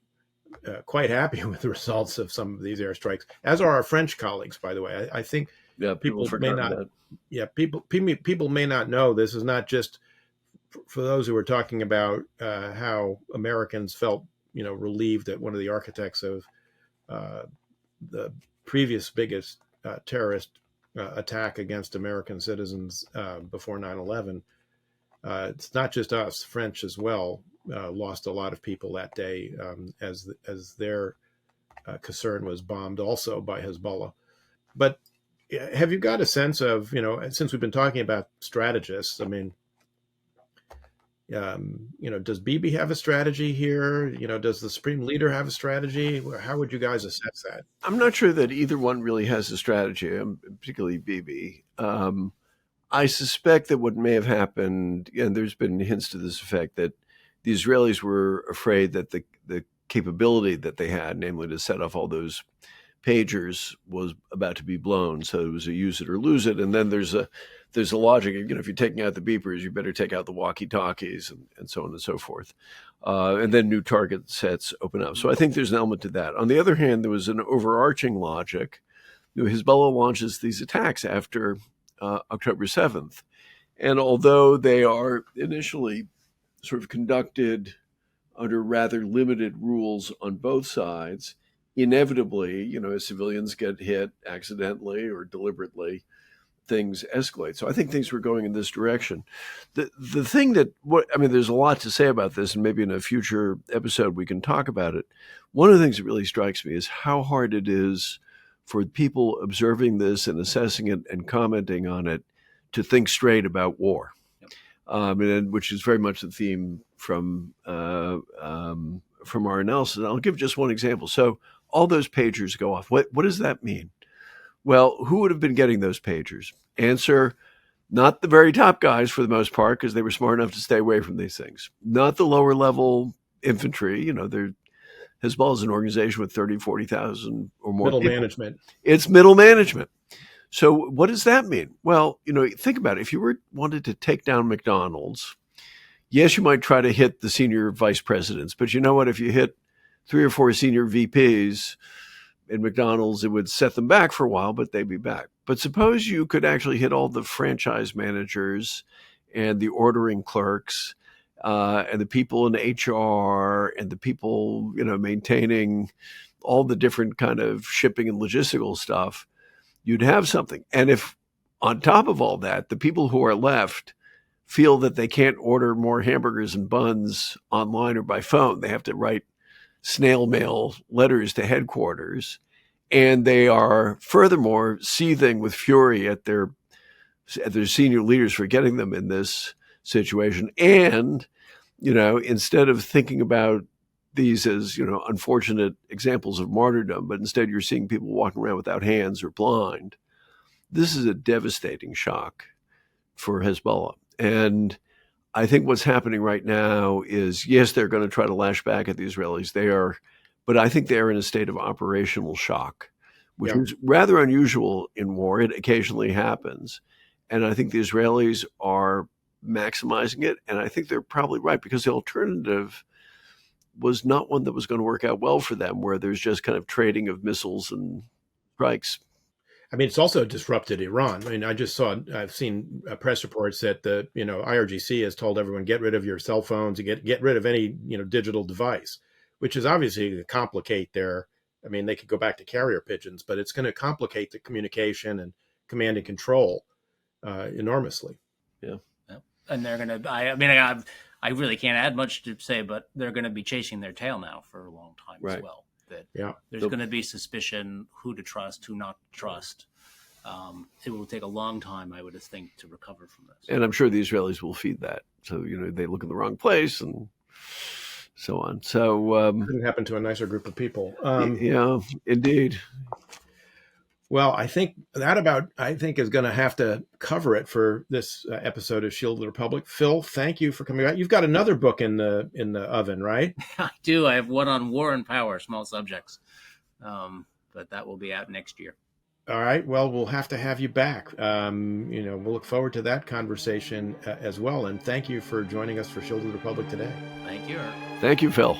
quite happy with the results of some of these airstrikes, as are our French colleagues, by the way. I think Yeah, people may forgot not, that. people may not know this is not just for those who are talking about how Americans felt, relieved that one of the architects of the previous biggest terrorist attack against American citizens before 9/11. It's not just us; French as well lost a lot of people that day as their Kaserne was bombed also by Hezbollah. But have you got a sense of, since we've been talking about strategists, I mean, does Bibi have a strategy here? Does the Supreme Leader have a strategy? How would you guys assess that? I'm not sure that either one really has a strategy, particularly Bibi. I suspect that what may have happened, and there's been hints to this effect, that the Israelis were afraid that the capability that they had, namely to set off all those pagers, was about to be blown. So it was a use it or lose it. And then there's a logic. If you're taking out the beepers, you better take out the walkie-talkies and so on and so forth. And then new target sets open up. So I think there's an element to that. On the other hand, there was an overarching logic. Hezbollah launches these attacks after October 7th. And although they are initially sort of conducted under rather limited rules on both sides, inevitably, as civilians get hit accidentally or deliberately, things escalate. So I think things were going in this direction. The thing there's a lot to say about this, and maybe in a future episode we can talk about it. One of the things that really strikes me is how hard it is for people observing this and assessing it and commenting on it to think straight about war. Which is very much the theme from our analysis. And I'll give just one example. So all those pagers go off. What does that mean? Well, who would have been getting those pagers? Answer, not the very top guys for the most part, because they were smart enough to stay away from these things. Not the lower level infantry. Hezbollah is an organization with 30, 40,000 or more Middle people. management. It's middle management. So what does that mean? Well, think about it. If you wanted to take down McDonald's, yes, you might try to hit the senior vice presidents, but you know what? If you hit 3 or 4 senior VPs in McDonald's, it would set them back for a while, but they'd be back. But suppose you could actually hit all the franchise managers and the ordering clerks and the people in HR and the people, maintaining all the different kind of shipping and logistical stuff. You'd have something. And if on top of all that, the people who are left feel that they can't order more hamburgers and buns online or by phone, they have to write snail mail letters to headquarters. And they are furthermore seething with fury at their senior leaders for getting them in this situation. And, instead of thinking about these as, unfortunate examples of martyrdom, but instead you're seeing people walking around without hands or blind. This is a devastating shock for Hezbollah. And I think what's happening right now is, yes, they're going to try to lash back at the Israelis. But I think they're in a state of operational shock, which is rather unusual in war. It occasionally happens. And I think the Israelis are maximizing it. And I think they're probably right, because the alternative was not one that was going to work out well for them, where there's just kind of trading of missiles and strikes. I mean, it's also disrupted Iran. I mean, I've seen press reports that the, IRGC has told everyone, get rid of your cell phones and get rid of any, digital device, which is obviously going to complicate they could go back to carrier pigeons, but it's going to complicate the communication and command and control enormously. Yeah. And they're going to, I really can't add much to say, but they're going to be chasing their tail now for a long time as well. There's going to be suspicion who to trust, who not to trust. It will take a long time, I would think, to recover from this. And I'm sure the Israelis will feed that. So, they look in the wrong place and so on. So it didn't happen to a nicer group of people. Yeah, indeed. Well, I think is going to have to cover it for this episode of Shield of the Republic. Phil, thank you for coming back. You've got another book in the oven, right? I do. I have one on war and power, small subjects, but that will be out next year. All right. Well, we'll have to have you back. We'll look forward to that conversation as well. And thank you for joining us for Shield of the Republic today. Thank you. Thank you, Phil.